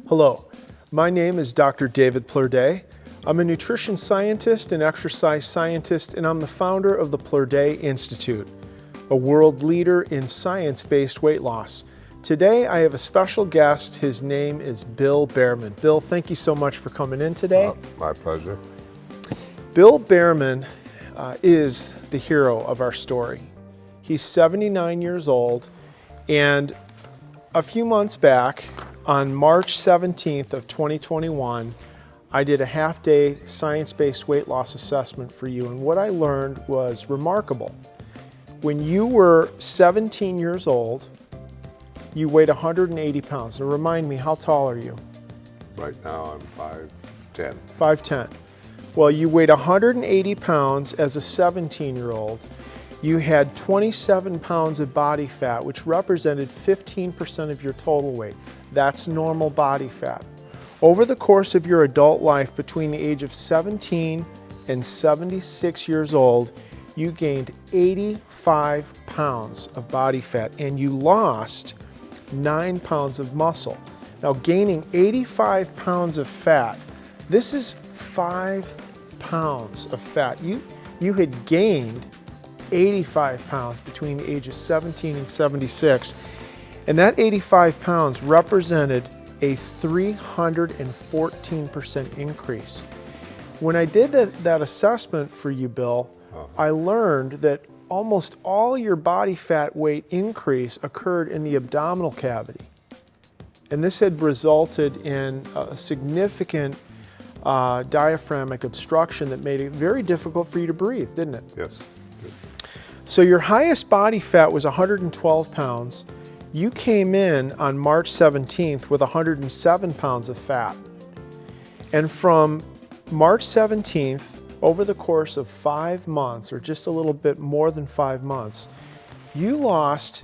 Hello, my name is Dr. David Plerdet. I'm a nutrition scientist and exercise scientist, and I'm the founder of the Plerdet Institute, a world leader in science-based weight loss. Today, I have a special guest. His name is Bill Behrman. Bill, thank you so much for coming in today. My pleasure. Bill Behrman is the hero of our story. He's 79 years old, and a few months back, on March 17th of 2021, I did a half-day science-based weight loss assessment for you, and what I learned was remarkable. When you were 17 years old, you weighed 180 pounds. Now remind me, how tall are you? Right now I'm 5'10". 5'10". Well, you weighed 180 pounds as a 17-year-old. You had 27 pounds of body fat, which represented 15% of your total weight. That's normal body fat. Over the course of your adult life, between the age of 17 and 76 years old, you gained 85 pounds of body fat and you lost 9 pounds of muscle. Now, gaining 85 pounds of fat, this is 5 pounds of fat. You had gained 85 pounds between the age of 17 and 76, and that 85 pounds represented a 314% increase. When I did that assessment for you, Bill, I learned that almost all your body fat weight increase occurred in the abdominal cavity. And this had resulted in a significant diaphragmatic obstruction that made it very difficult for you to breathe, didn't it? Yes. So your highest body fat was 112 pounds. You came in on March 17th with 107 pounds of fat. And from March 17th, over the course of 5 months, or just a little bit more than 5 months, you lost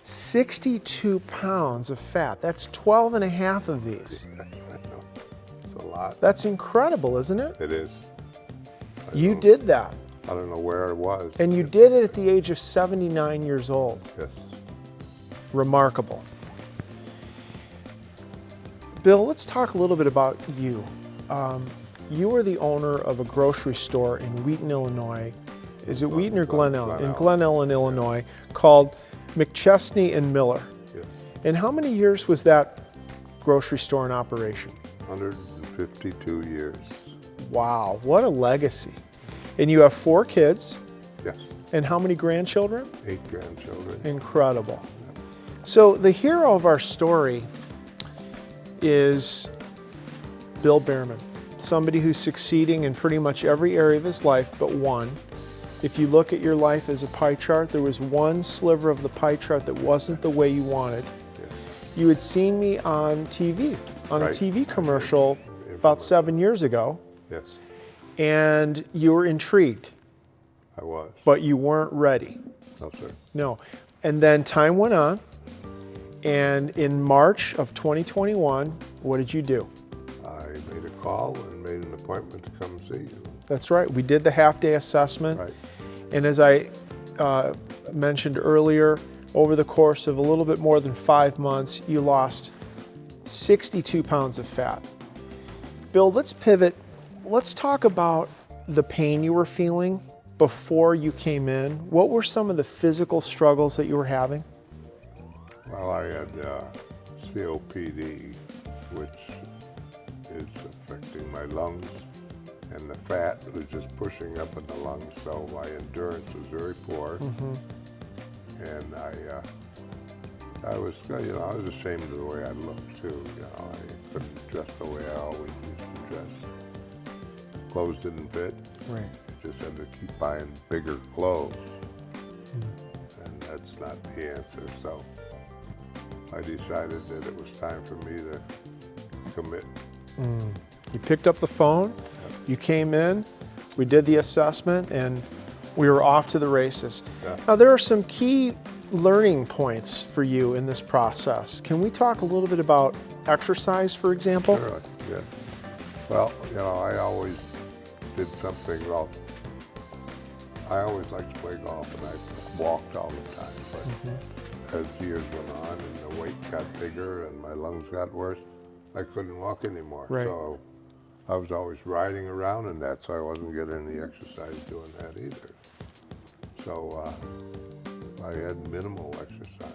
62 pounds of fat. That's 12 and a half of these. I know. It's a lot. That's incredible, isn't it? It is. You did that. I don't know where it was. And you did it at the age of 79 years old. Yes. Remarkable. Bill, let's talk a little bit about you. You are the owner of a grocery store in Wheaton, Illinois. Is it Wheaton or Glen Ellen? In Glen Ellen, Illinois, called McChesney and Miller. Yes. And how many years was that grocery store in operation? 152 years. Wow, what a legacy. And you have 4 kids. Yes. And how many grandchildren? 8 grandchildren. Incredible. So the hero of our story is Bill Behrman, somebody who's succeeding in pretty much every area of his life but one. If you look at your life as a pie chart, there was one sliver of the pie chart that wasn't the way you wanted. Yes. You had seen me on TV, on Right. a TV commercial about 7 years ago, Yes, and you were intrigued, I was. but you weren't ready. No, sir. No. And then time went on, and in March of 2021, what did you do? I made a call and made an appointment to come see you. That's right, we did the half-day assessment. Right. And as I mentioned earlier, over the course of a little bit more than 5 months, you lost 62 pounds of fat. Bill, let's pivot. Let's talk about the pain you were feeling before you came in. What were some of the physical struggles that you were having? Well, I had COPD, which is affecting my lungs, and the fat was just pushing up in the lungs, so my endurance was very poor. And I was ashamed of the way I looked too. I couldn't dress the way I always used to dress. Clothes didn't fit. Right. Just had to keep buying bigger clothes, and that's not the answer. So I decided that it was time for me to commit. You picked up the phone, you came in, we did the assessment, and we were off to the races. Yeah. Now, there are some key learning points for you in this process. Can we talk a little bit about exercise, for example? Sure, yeah. Well, I always did something. Well, I always liked to play golf, and I walked all the time. But as years went on and the weight got bigger and my lungs got worse, I couldn't walk anymore. Right. So I was always riding around in that, so I wasn't getting any exercise doing that either. So I had minimal exercise.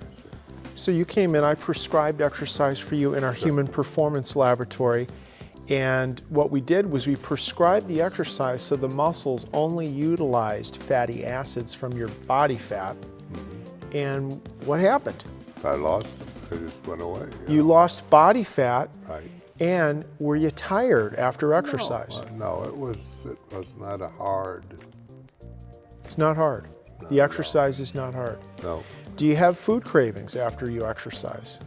So you came in, I prescribed exercise for you in our Human Performance Laboratory. And what we did was we prescribed the exercise so the muscles only utilized fatty acids from your body fat. And what happened? I lost them. They just went away. You lost body fat. Right. And were you tired after exercise? No, it was not a hard. It's not hard. The exercise is not hard. No. Do you have food cravings after you exercise?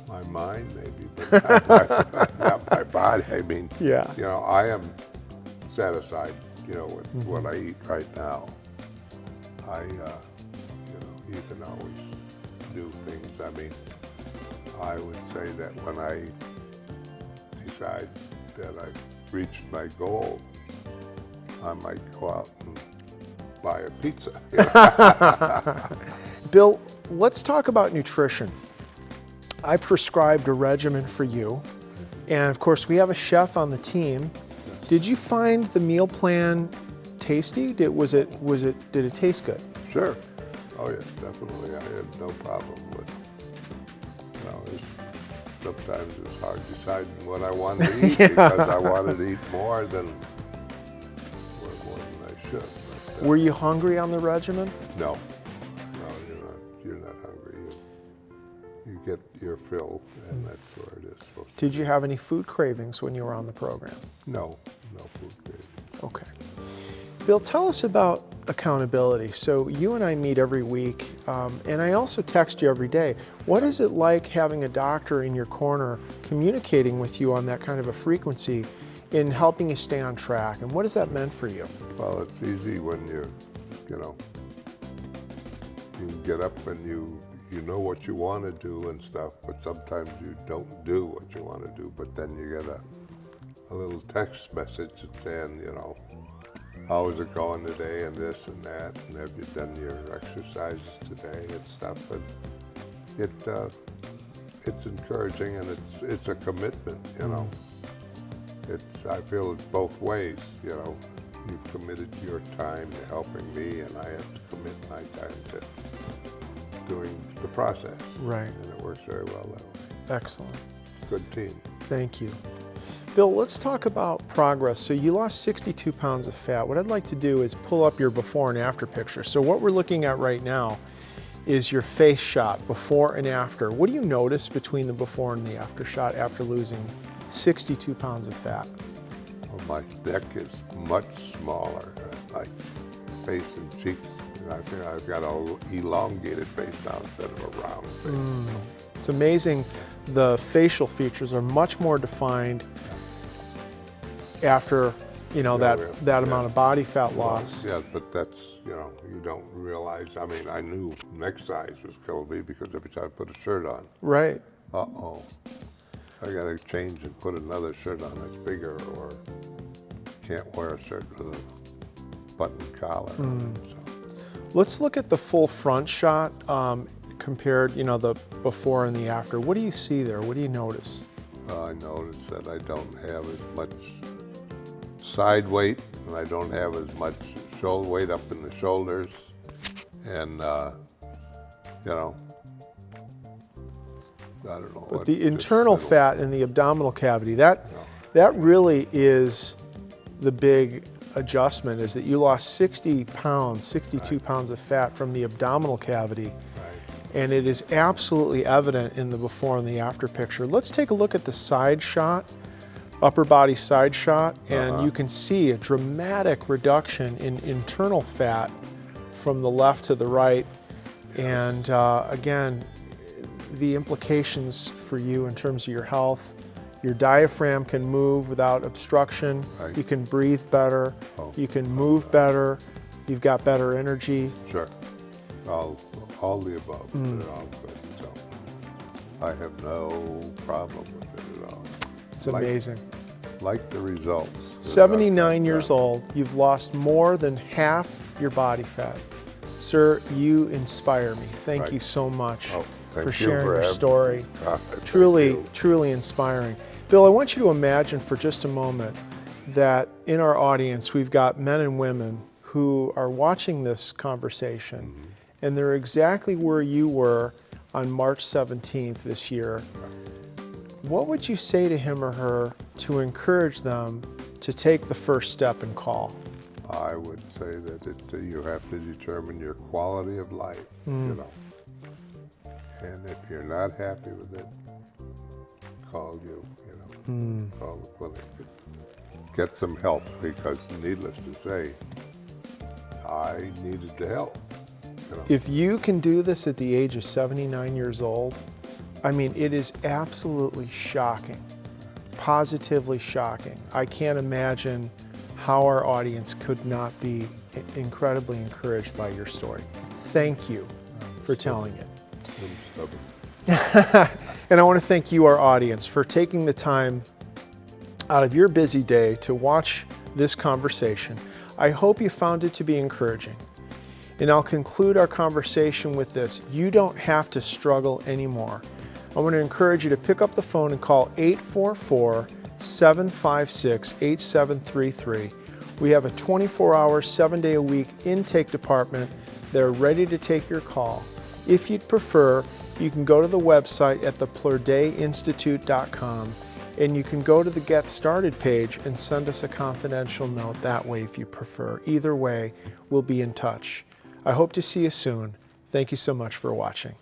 My mind maybe, but not my body. I mean, Yeah. you know, I am satisfied, you know, with what I eat right now. You know, you can always do things. I mean, I would say that when I decide that I've reached my goal, I might go out and buy a pizza. Bill, let's talk about nutrition. I prescribed a regimen for you, and of course we have a chef on the team. Did you find the meal plan tasty? Did it taste good? Sure. Oh yeah, definitely. I had no problem with. You know, sometimes it's hard deciding what I wanted to eat because I wanted to eat more than I should. But, Were you hungry on the regimen? No, you're not hungry. You get your fill, and that's where it is supposed to. Did you have any food cravings when you were on the program? No food craving. Okay. Bill, tell us about accountability. So you and I meet every week, and I also text you every day. What is it like having a doctor in your corner communicating with you on that kind of a frequency in helping you stay on track? And what has that meant for you? Well, it's easy when you get up and you know what you want to do and stuff, but sometimes you don't do what you want to do. But then you get a little text message saying, you know, how is it going today and this and that, and have you done your exercises today and stuff. And it's encouraging, and it's a commitment, you know. I feel it's both ways, you know. You've committed your time to helping me, and I have to commit my time to doing the process. Right. And it works very well that way. Excellent. Good team. Thank you. Bill, let's talk about progress. So you lost 62 pounds of fat. What I'd like to do is pull up your before and after picture. So what we're looking at right now is your face shot, before and after. What do you notice between the before and the after shot after losing 62 pounds of fat? Well, my neck is much smaller. My face and cheeks, I feel I've got an elongated face now instead of a round face. It's amazing. The facial features are much more defined after, you know, that amount of body fat loss. Yeah, but that's, you know, you don't realize. I mean, I knew neck size was killing me because every time I put a shirt on, Right. uh-oh, I got to change and put another shirt on that's bigger, or can't wear a shirt with a button collar. So. Let's look at the full front shot compared, you know, the before and the after. What do you see there? What do you notice? I noticed that I don't have as much side weight, and I don't have as much shoulder weight up in the shoulders, and you know, I don't know. But the internal fat in the abdominal cavity, that really is the big adjustment, is that you lost 60 pounds, 62 pounds of fat from the abdominal cavity. And it is absolutely evident in the before and the after picture. Let's take a look at the side shot, upper body side shot, and you can see a dramatic reduction in internal fat from the left to the right. And again, the implications for you in terms of your health. Your diaphragm can move without obstruction. Right. You can breathe better. You can move better. You've got better energy. Sure. All the above. They're all good. So I have no problem with it at all. It's amazing. Like the results. 79 years old, you've lost more than half your body fat. Sir, you inspire me. Thank you so much. Oh, Thank for you sharing your having story. me. Thank Truly, you. truly inspiring. Bill, I want you to imagine for just a moment that in our audience we've got men and women who are watching this conversation, and they're exactly where you were on March 17th this year. What would you say to him or her to encourage them to take the first step and call? I would say that you have to determine your quality of life, you know. And if you're not happy with it, call call the clinic. Get some help, because needless to say, I needed the help. You know. If you can do this at the age of 79 years old, I mean, it is absolutely shocking, positively shocking. I can't imagine how our audience could not be incredibly encouraged by your story. Thank you for telling it. I'm stubborn. And I want to thank you, our audience, for taking the time out of your busy day to watch this conversation. I hope you found it to be encouraging. And I'll conclude our conversation with this. You don't have to struggle anymore. I want to encourage you to pick up the phone and call 844-756-8733. We have a 24-hour, 7-day-a-week intake department. They're ready to take your call. If you'd prefer, you can go to the website at theplardayinstitute.com, and you can go to the Get Started page and send us a confidential note that way if you prefer. Either way, we'll be in touch. I hope to see you soon. Thank you so much for watching.